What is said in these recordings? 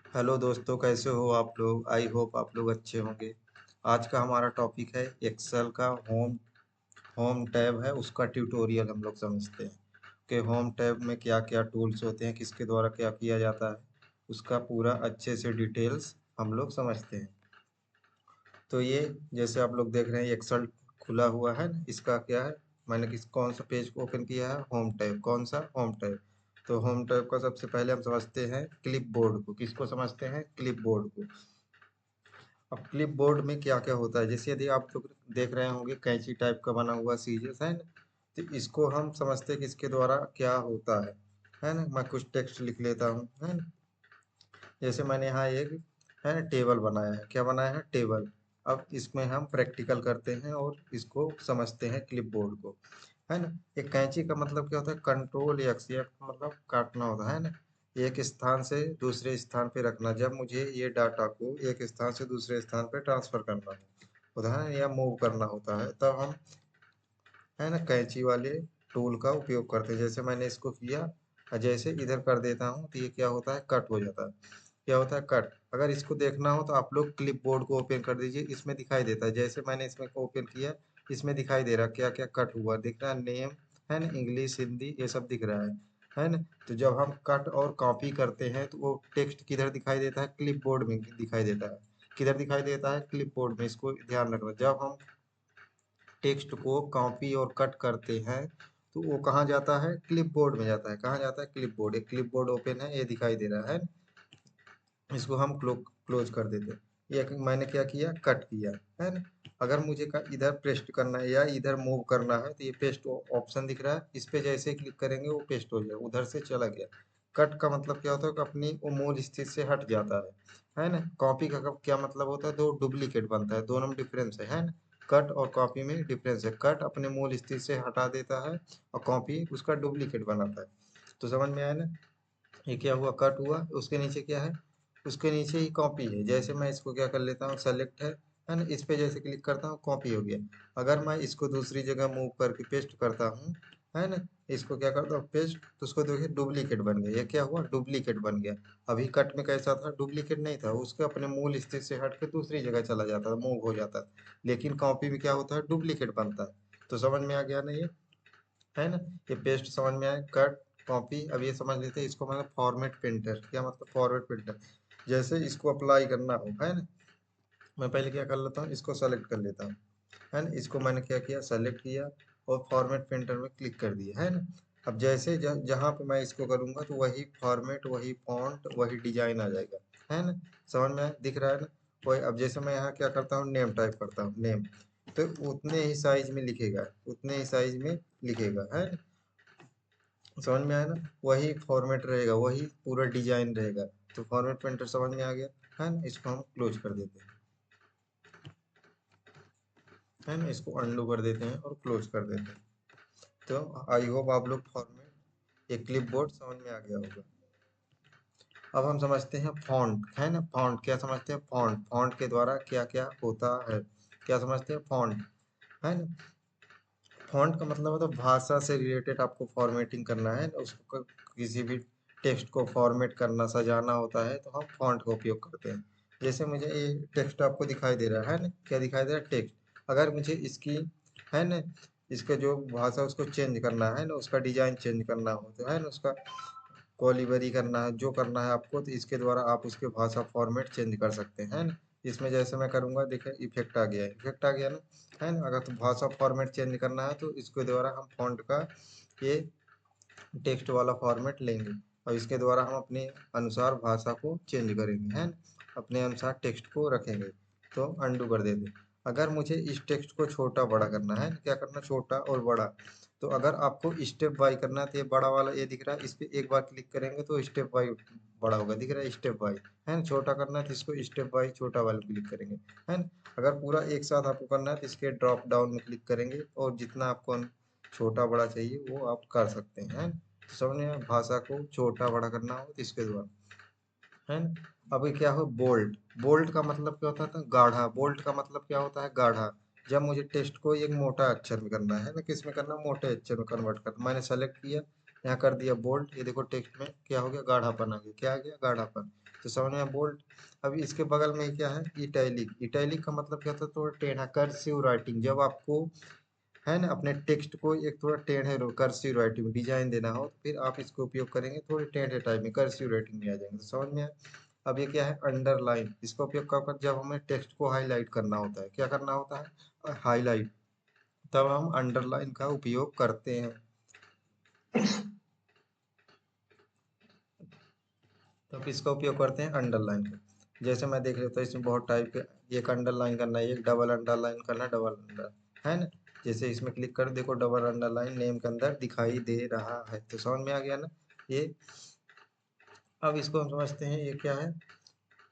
Hello दोस्तों, कैसे हो आप लोग। आई होप आप लोग अच्छे होंगे। आज का हमारा टॉपिक है एक्सेल का होम होम टैब है, उसका ट्यूटोरियल हम लोग समझते हैं कि होम टैब में क्या क्या टूल्स होते हैं, किसके द्वारा क्या किया जाता है, उसका पूरा अच्छे से डिटेल्स हम लोग समझते हैं। तो ये जैसे आप लोग देख रहे हैं एक्सेल खुला हुआ है ना, इसका क्या है, मैंने कौन सा पेज ओपन किया है, होम टैब। कौन सा होम टैब। तो होम टैब का सबसे पहले हम समझते हैं क्लिप बोर्ड को। किसको समझते हैं? क्लिप बोर्ड को। अब क्लिप बोर्ड में क्या क्या होता है, जैसे यदि आप लोग देख रहे होंगे कैंची टाइप का बना हुआ सीजर्स है ना, तो इसको हम समझते हैं कि इसके द्वारा क्या होता है ना। मैं कुछ टेक्स्ट लिख लेता हूँ, है ना। जैसे मैंने यहाँ एक है ना टेबल बनाया है। क्या बनाया है? टेबल। अब इसमें हम प्रैक्टिकल करते हैं और इसको समझते हैं क्लिप बोर्ड को, है ना। एक कैंची का मतलब क्या होता है? कंट्रोल एक्स, या मतलब काटना होता है ना, एक स्थान से दूसरे स्थान पे रखना। जब मुझे ये डाटा को एक स्थान से दूसरे स्थान पे ट्रांसफर करना होता है या मूव करना होता है, तब हम है ना कैंची वाले टूल का उपयोग करते हैं। जैसे मैंने इसको किया और जैसे इधर कर देता हूँ तो ये क्या होता है? कट हो जाता है। क्या होता है? कट। अगर इसको देखना हो तो आप लोग क्लिप बोर्ड को ओपन कर दीजिए, इसमें दिखाई देता है। जैसे मैंने इसमें ओपन किया, इसमें दिखाई दे रहा क्या क्या कट हुआ, दिख रहा है नेम, है ना, इंग्लिश, हिंदी, ये सब दिख रहा है ना। तो जब हम कट और कॉपी करते हैं तो वो टेक्स्ट किधर दिखाई देता है? क्लिप बोर्ड में दिखाई देता है। किधर दिखाई देता है? क्लिप बोर्ड में। इसको ध्यान रखना। जब हम टेक्स्ट को कॉपी और कट करते हैं तो वो कहाँ जाता है? क्लिप बोर्ड में जाता है। कहाँ जाता है? Clip board. एक क्लिप बोर्ड ओपन है, ये दिखाई दे रहा है। इसको हम क्लोज कर देते हैं। ये मैंने क्या किया? कट किया, है ना। अगर मुझे इधर पेस्ट करना है या इधर मूव करना है तो ये पेस्ट ऑप्शन दिख रहा है, इस पे जैसे क्लिक करेंगे वो पेस्ट हो जाएगा, उधर से चला गया। कट का मतलब क्या होता है कि अपनी वो मूल स्थिति से हट जाता है ना। कॉपी का क्या मतलब होता है? दो डुप्लीकेट बनता है, दोनों में डिफरेंस है ना। कट और कॉपी में डिफरेंस है। कट अपने मूल स्थिति से हटा देता है और कॉपी उसका डुप्लीकेट बनाता है। तो समझ में आया ना। ये क्या हुआ? कट हुआ। उसके नीचे क्या है? उसके नीचे ही कॉपी है। जैसे मैं इसको क्या कर लेता हूँ, सेलेक्ट है ना, इस पे जैसे क्लिक करता हूँ कॉपी हो गया। अगर मैं इसको दूसरी जगह मूव करके पेस्ट करता हूँ, है ना, इसको क्या करता हूँ पेस्ट, तो उसको देखिए डुप्लीकेट बन गया। ये क्या हुआ? डुप्लीकेट बन गया। अभी कट में कैसा था? डुप्लीकेट नहीं था, उसके अपने मूल स्थिति से हट के दूसरी जगह चला जाता था, मूव हो जाता था। लेकिन कॉपी में क्या होता है? डुप्लीकेट बनता है। तो समझ में आ गया ना ये, है ना। ये पेस्ट समझ में आए, कट, कॉपी। अब ये समझ लेते हैं इसको मतलब फॉर्मेट प्रिंटर। क्या मतलब? Format printer. जैसे इसको अप्लाई करना हो, है ना, मैं पहले क्या कर लेता हूँ, इसको सेलेक्ट कर लेता हूँ, है ना। इसको मैंने क्या किया? सेलेक्ट किया और फॉर्मेट प्रिंटर में क्लिक कर दिया, है ना। अब जैसे जहाँ पे मैं इसको करूँगा तो वही फॉर्मेट, वही फॉन्ट, वही डिजाइन आ जाएगा, है ना। समझ में दिख रहा है ना। वही। अब जैसे मैं यहाँ क्या करता हूँ, नेम टाइप करता हूँ, नेम, तो उतने ही साइज में लिखेगा, उतने ही साइज में लिखेगा, है ना। समझ में आया ना। वही फॉर्मेट रहेगा, वही पूरा डिजाइन रहेगा। तो फॉर्मेट पेंटर समझ में आ गया, है ना। इसको हम क्लोज कर देते हैं, है ना। इसको अनडू कर देते हैं और क्लोज कर देते हैं। तो आई होप आप लोग फॉर्मेट, एक क्लिप बोर्ड समझ में आ गया होगा। अब हम समझते हैं फॉन्ट, है ना। फॉन्ट क्या समझते हैं? फॉन्ट, फॉन्ट के द्वारा क्या क्या होता है, क्या समझते हैं? फॉन्ट, है ना। फॉन्ट का मतलब होता है भाषा से रिलेटेड आपको फॉर्मेटिंग करना है, उसको किसी भी टेक्स्ट को फॉर्मेट करना, सजाना होता है, तो हम फॉन्ट का उपयोग करते हैं। जैसे मुझे ये टेक्स्ट आपको दिखाई दे रहा है ना, क्या दिखाई दे रहा है? टेक्स्ट। अगर मुझे इसकी, है ना, इसका जो भाषा उसको चेंज करना है ना, उसका डिजाइन चेंज करना हो तो, है ना, उसका कॉलीबरी करना है, जो करना है आपको, तो इसके द्वारा आप उसके भाषा फॉर्मेट चेंज कर सकते हैं ना। इसमें जैसे मैं करूंगा, देखिए इफेक्ट आ गया है, इफेक्ट आ गया ना, है ना। अगर तो भाषा फॉर्मेट चेंज करना है तो इसके द्वारा हम फॉन्ट का ये टेक्स्ट वाला फॉर्मेट लेंगे और इसके द्वारा हम अपने अनुसार भाषा को चेंज करेंगे, है ना, अपने अनुसार टेक्स्ट को रखेंगे। तो अंडू कर देते। अगर मुझे इस टेक्स्ट को छोटा बड़ा करना है, क्या करना? छोटा और बड़ा। तो अगर आपको स्टेप बाई करना है तो ये बड़ा वाला ये दिख रहा है, इस पे एक बार क्लिक करेंगे तो स्टेप बाई बड़ा होगा, दिख रहा है स्टेप बाई, है ना। छोटा करना है तो इसको स्टेप बाई छोटा वाला क्लिक करेंगे, है ना। अगर पूरा एक साथ आपको करना है तो इसके ड्रॉप डाउन में क्लिक करेंगे और जितना आपको छोटा बड़ा चाहिए वो आप कर सकते हैं, है ना। समझ में आया? भाषा को छोटा बड़ा करना हो तो इसके द्वारा, है ना। अब ये क्या हो? बोल्ड। बोल्ड का मतलब क्या होता था? गाढ़ा। बोल्ड का मतलब क्या होता है? गाढ़ा। जब मुझे टेक्स्ट को एक मोटा अक्षर में करना है ना, किस में करना? मोटे अक्षर में कन्वर्ट करना। मैंने सेलेक्ट किया, यहाँ कर दिया बोल्ड, ये देखो टेक्स्ट में क्या हो गया, गाढ़ापन आ गया, क्या आ गया, गाढ़ापन। तो समझ में बोल्ड। अब इसके बगल में क्या है, इटैलिक। इटैलिक का मतलब क्या होता है, थोड़ा टेढ़ा, कर्सिव राइटिंग। जब आपको है ना अपने टेक्स्ट को एक थोड़ा टेढ़े कर्सिव राइटिंग डिजाइन देना हो, तो फिर आप इसको उपयोग करेंगे, थोड़े टेढ़े टाइप में कर्सिव राइटिंग में आ जाएंगे। तो समझ में आया। अब ये क्या है, अंडरलाइन। इसका उपयोग कब कर, जब हमें टेक्स्ट को हाईलाइट करना होता है, क्या करना होता है, हाईलाइट, तब हम अंडरलाइन का उपयोग करते हैं। तब इसका उपयोग करते हैं अंडरलाइन का। जैसे मैं देख लेता हूँ इसमें बहुत टाइप के, एक अंडरलाइन करना है, एक डबल अंडरलाइन करना है, डबल अंडर, है ना। जैसे इसमें क्लिक कर, देखो डबल अंडरलाइन नेम के अंदर दिखाई दे रहा है। तो समझ में आ गया ना ये। अब इसको हम समझते हैं, ये क्या है,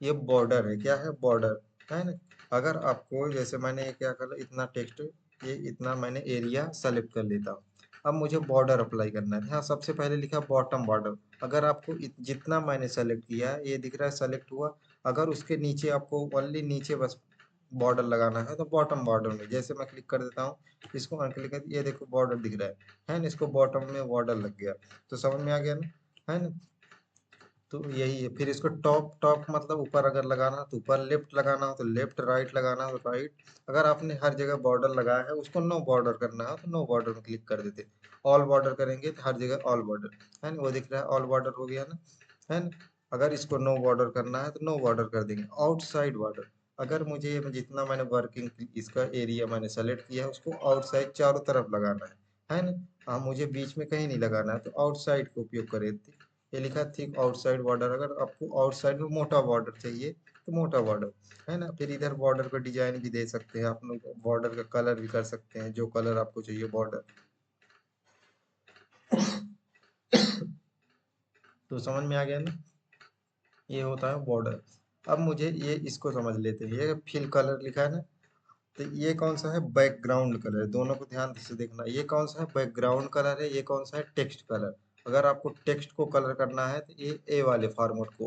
ये बॉर्डर है, क्या है, बॉर्डर, है ना। अगर आपको, जैसे मैंने ये क्या कर, इतना टेक्स्ट, ये इतना मैंने एरिया सेलेक्ट कर लेता हूँ। अब मुझे बॉर्डर अप्लाई करना है, हाँ सबसे पहले लिखा बॉटम बॉर्डर। अगर आपको जितना मैंने सेलेक्ट किया है, ये दिख रहा है सेलेक्ट हुआ, अगर उसके नीचे आपको ओनली नीचे बस बॉर्डर लगाना है, तो बॉटम बॉर्डर में, जैसे मैं क्लिक कर देता हूँ, इसको अनक्लिक कर, ये देखो बॉर्डर दिख रहा है ना, इसको बॉटम में बॉर्डर लग गया। तो समझ में आ गया ना, है ना। तो यही है। फिर इसको टॉप, टॉप मतलब ऊपर अगर लगाना है तो ऊपर, लेफ्ट लगाना हो तो लेफ्ट, राइट लगाना हो तो राइट। अगर आपने हर जगह बॉर्डर लगाया है, उसको नो बॉर्डर करना है तो नो बॉर्डर में क्लिक कर देते। ऑल बॉर्डर करेंगे तो हर जगह ऑल बॉर्डर, है ना, वो दिख रहा है, ऑल बॉर्डर हो गया ना, है ना। अगर इसको नो बॉर्डर करना है तो नो बॉर्डर कर देंगे। आउटसाइड बॉर्डर, अगर मुझे जितना मैंने वर्किंग इसका एरिया मैंने सेलेक्ट किया है, उसको आउटसाइड चारों तरफ लगाना है ना। हाँ, मुझे बीच में कहीं नहीं लगाना है, तो आउटसाइड का उपयोग करें। ये लिखा थिक आउटसाइड बॉर्डर, अगर आपको आउटसाइड में मोटा बॉर्डर चाहिए तो मोटा बॉर्डर, है ना। फिर इधर बॉर्डर का डिजाइन भी दे सकते हैं आप लोग, बॉर्डर का कलर भी कर सकते हैं, जो कलर आपको चाहिए बॉर्डर। तो समझ में आ गया ना, ये होता है बॉर्डर। अब मुझे ये इसको समझ लेते हैं, ये फिल कलर लिखा है ना, तो ये कौन सा है, बैकग्राउंड कलर है। दोनों को ध्यान से देखना, ये कौन सा है, बैकग्राउंड कलर है, ये कौन सा है, टेक्स्ट कलर। अगर आपको टेक्स्ट को कलर करना है तो ये ए वाले फॉर्मेट को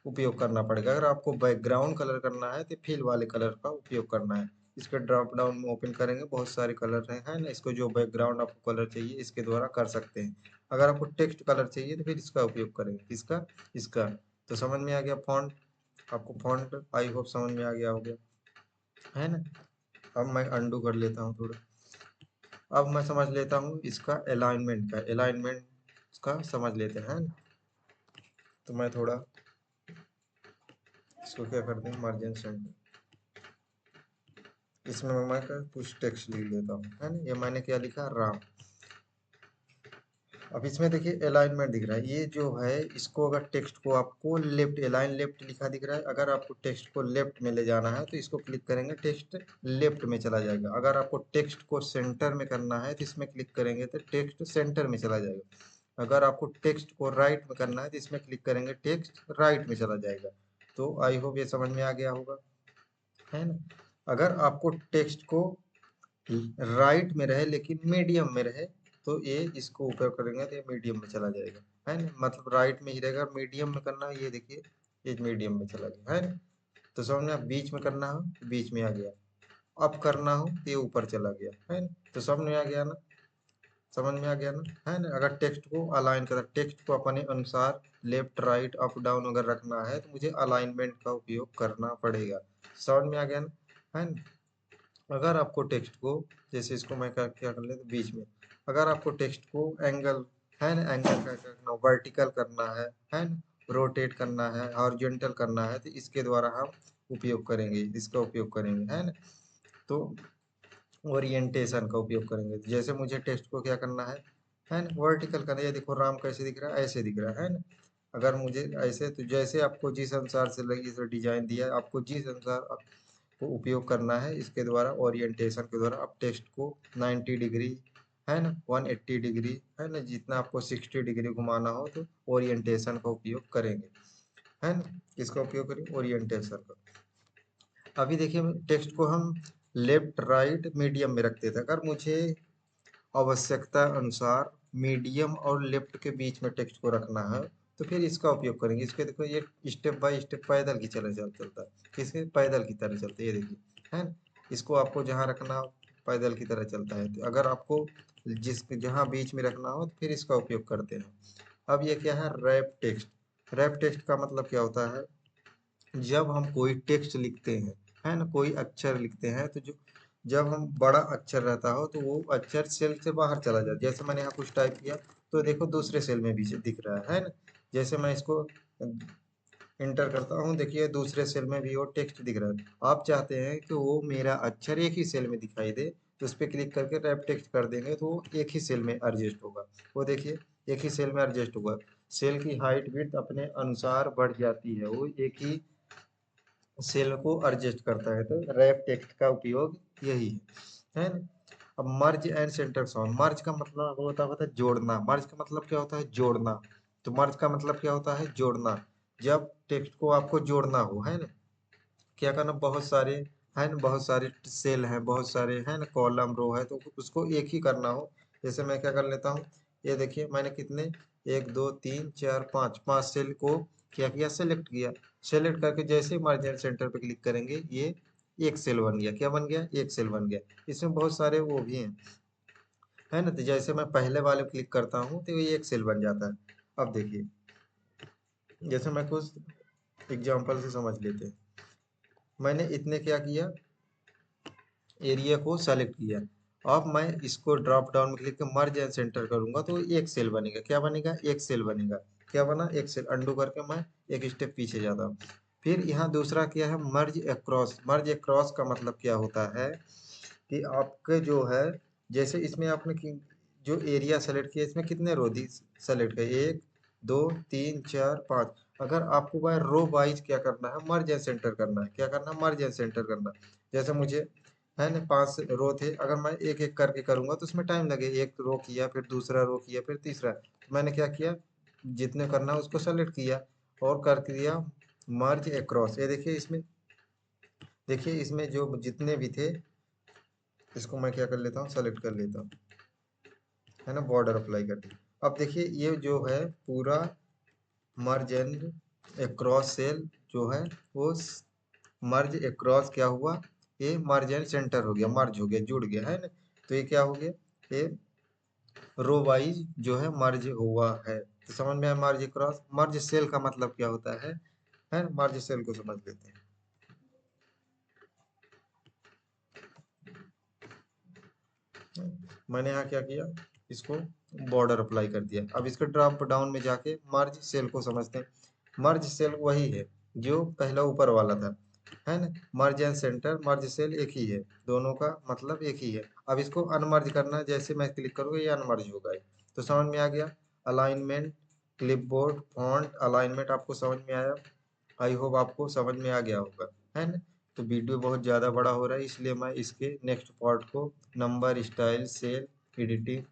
उपयोग करना पड़ेगा। अगर आपको बैकग्राउंड कलर करना है तो फिल वाले कलर का उपयोग करना है। इसके ड्रॉप डाउन में ओपन करेंगे, बहुत सारे कलर हैं, है ना। इसको जो बैकग्राउंड आपको कलर चाहिए इसके द्वारा कर सकते हैं। अगर आपको टेक्स्ट कलर चाहिए तो फिर इसका उपयोग करेंगे, इसका, इसका। तो समझ में आ गया फॉन्ट, आपको फॉन्ट आई होप समझ में आ गया होगा, है ना। अब मैं अंडू कर लेता हूँ थोड़ा। अब मैं समझ लेता हूँ इसका अलाइनमेंट का, अलाइनमेंट का समझ लेते हैं, है ना? तो मैं थोड़ा इसको क्या करते हैं, मार्जिन सेंटर, इसमें मैं कुछ टेक्स्ट लिख लेता हूँ, है ना। ये मैंने क्या लिखा, राम। अब इसमें देखिए अलाइनमेंट दिख रहा है, ये जो है इसको, अगर टेक्स्ट को आपको लेफ्ट, अलाइन लेफ्ट लिखा दिख रहा है, अगर आपको टेक्स्ट को लेफ्ट में ले जाना है तो इसको क्लिक करेंगे, टेक्स्ट लेफ्ट में चला जाएगा। अगर आपको टेक्स्ट को सेंटर में करना है तो इसमें क्लिक करेंगे तो टेक्स्ट सेंटर में चला जाएगा। अगर आपको टेक्स्ट को राइट में करना है तो इसमें क्लिक करेंगे, टेक्स्ट राइट में चला जाएगा। तो आई होप ये समझ में आ गया होगा, है ना। अगर आपको टेक्स्ट को राइट में रहे लेकिन मीडियम में रहे, तो ये इसको ऊपर करेंगे तो ये मीडियम में चला जाएगा, है ना। मतलब राइट में ही रहेगा, मीडियम में करना है, ये देखिए ये मीडियम में चला गया, है ना। तो समझ में, बीच में करना हो तो बीच में आ गया, अप करना हो तो ये ऊपर चला गया, है ना। तो समझ में आ गया ना, समझ में आ गया ना, है ना। अगर टेक्स्ट को अलाइन करा, टेक्स्ट को अपने अनुसार लेफ्ट राइट अप डाउन अगर रखना है तो मुझे अलाइनमेंट का उपयोग करना पड़ेगा। समझ में आ गया ना, है ना। अगर आपको टेक्स्ट को, जैसे इसको मैं क्या कर लेता बीच में, अगर आपको टेक्स्ट को एंगल, है ना, एंगल का करना, वर्टिकल करना है ना, रोटेट करना है, हॉरिजॉन्टल करना है, तो इसके द्वारा हम उपयोग करेंगे, इसका उपयोग करेंगे, है ना। तो ओरिएंटेशन का उपयोग करेंगे। जैसे मुझे टेक्स्ट को क्या करना है ना, वर्टिकल करना है, ये देखो राम कैसे दिख रहा है, ऐसे दिख रहा है ना। अगर मुझे ऐसे, तो जैसे आपको जिस अनुसार से लगी, इसे डिजाइन दिया है, आपको जिस अनुसार को उपयोग करना है, इसके द्वारा ओरिएंटेशन के द्वारा आप टेक्स्ट को 90 डिग्री, है ना, 180 डिग्री, है ना, जितना आपको 60 डिग्री घुमाना हो तो ओरिएंटेशन का उपयोग करेंगे, है ना। किसका उपयोग करेंगे, ओरिएंटेशन का। अभी देखिए टेक्स्ट को हम लेफ्ट राइट मीडियम में रखते थे, अगर मुझे आवश्यकता अनुसार मीडियम और लेफ्ट के बीच में टेक्स्ट को रखना है तो फिर इसका उपयोग करेंगे। इसके देखो ये स्टेप बाय स्टेप पैदल की तरह चलता है, किसके, पैदल की तरह चलता है, ये देखिए, है ना। इसको आपको जहाँ रखना पैदल की तरह चलता है। तो अगर आपको जिस जहाँ बीच में रखना हो फिर इसका उपयोग करते हैं। अब ये क्या है, रैप टेक्स्ट। रैप टेक्स्ट का मतलब क्या होता है, जब हम कोई टेक्स्ट लिखते हैं, है ना, कोई अक्षर लिखते हैं, तो जो जब हम बड़ा अक्षर रहता हो तो वो अक्षर सेल से बाहर चला जाता है। जैसे मैंने यहाँ कुछ टाइप किया तो देखो दूसरे सेल में भी दिख रहा है ना। जैसे मैं इसको इंटर करता हूँ, देखिए दूसरे सेल में भी वो टेक्स्ट दिख रहा है। आप चाहते हैं कि वो मेरा अक्षर एक ही सेल में दिखाई दे, तो उस पर क्लिक करके रैप टेक्स्ट कर देंगे तो वो एक ही सेल में एडजस्ट होगा। वो देखिए एक ही सेल में एडजस्ट होगा। सेल की हाइट विड्थ अपने अनुसार बढ़ जाती है, वो एक ही सेल को एडजस्ट करता है। तो रैप टेक्स्ट का उपयोग यही है ना। अब मर्ज एंड सेंटर साउंड। मर्ज का मतलब होता है जोड़ना। मर्ज का मतलब क्या होता है, जोड़ना। तो मर्ज का मतलब क्या होता है, जोड़ना। जब टेक्स्ट को आपको जोड़ना हो, है ना, क्या करना, बहुत सारे, है ना, बहुत सारे सेल हैं, बहुत सारे, है ना, कॉलम रो है, तो उसको एक ही करना हो। जैसे मैं क्या कर लेता हूँ, ये देखिए मैंने कितने, एक दो तीन चार पाँच, पांच सेल को क्या किया, सेलेक्ट किया। सेलेक्ट करके जैसे मार्जिन सेंटर पे क्लिक करेंगे, ये एक सेल बन गया। क्या बन गया, एक सेल बन गया। इसमें बहुत सारे वो भी हैं, है ना। तो जैसे मैं पहले वाले क्लिक करता हूँ तो ये एक सेल बन जाता है। अब देखिए, जैसे मैं कुछ एग्जांपल से समझ लेते हैं। मैंने इतने क्या किया, एरिया को सेलेक्ट किया। अब मैं इसको ड्रॉप डाउन में क्लिक कर मर्ज एंड सेंटर करूंगा तो एक सेल बनेगा। क्या बनेगा, एक सेल बनेगा। क्या बना, एक सेल। अंडू करके मैं एक स्टेप पीछे जाता हूँ। फिर यहाँ दूसरा क्या है, मर्ज अक्रॉस। मर्ज अक्रॉस का मतलब क्या होता है कि आपके जो है, जैसे इसमें आपने जो एरिया सेलेक्ट किया, इसमें कितने रो दी सेलेक्ट किए, एक दो तीन चार पाँच। अगर आपको बाय रो वाइज क्या करना है, मर्ज एंड सेंटर करना है। क्या करना है, मर्ज एंड सेंटर करना है। जैसे मुझे, है ना, पांच रो थे, अगर मैं एक एक करके करूंगा तो उसमें टाइम लगे। एक रो किया, फिर दूसरा रो किया, फिर तीसरा। तो मैंने क्या किया, जितने करना है उसको सेलेक्ट किया और कर दिया मर्ज अक्रॉस। ये देखिए इसमें, देखिए इसमें जो जितने भी थे, इसको मैं क्या कर लेता हूँ, सेलेक्ट कर लेता हूँ, है ना, बॉर्डर अप्लाई कर दी। अब देखिए ये जो है पूरा मर्ज एंड अक्रॉस सेल जो है, वो मर्ज अक्रॉस क्या हुआ, ये मर्ज एंड सेंटर हो गया, मर्ज हो गया, जुड़ गया, है ना। तो ये क्या हो गया, ये रो वाइज जो है मर्ज हुआ है। तो समझ में आया मर्ज क्रॉस। मर्ज सेल का मतलब क्या होता है ना, मर्ज सेल को समझ लेते हैं। मैंने यहाँ क्या किया, इसको बॉर्डर अप्लाई कर दिया। अब इसके ड्रॉप डाउन में जाके मर्ज सेल को समझते हैं। मर्ज सेल वही है जो पहला ऊपर वाला था, है ना। Merge and centre, merge cell एक ही है, दोनों का मतलब एक ही है। अब इसको अनमर्ज करना है, जैसे मैं क्लिक करूँगा ये अनमर्ज होगा। तो समझ में आ गया। अलाइनमेंट, क्लिपबोर्ड, फॉन्ट अलाइनमेंट आपको समझ में आया। आई होप आपको समझ में आ गया होगा, है ना। तो वीडियो बहुत ज़्यादा बड़ा हो रहा है, इसलिए मैं इसके नेक्स्ट पार्ट को, नंबर, स्टाइल, सेल, एडिटिंग,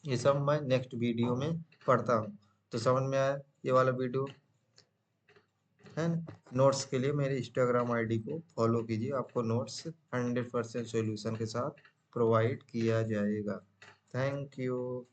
ये सब मैं नेक्स्ट वीडियो में पढ़ता हूँ। तो समझ में आया ये वाला वीडियो, है ना। नोट्स के लिए मेरे इंस्टाग्राम आईडी को फॉलो कीजिए, आपको नोट्स 100% सॉल्यूशन के साथ प्रोवाइड किया जाएगा। Thank you.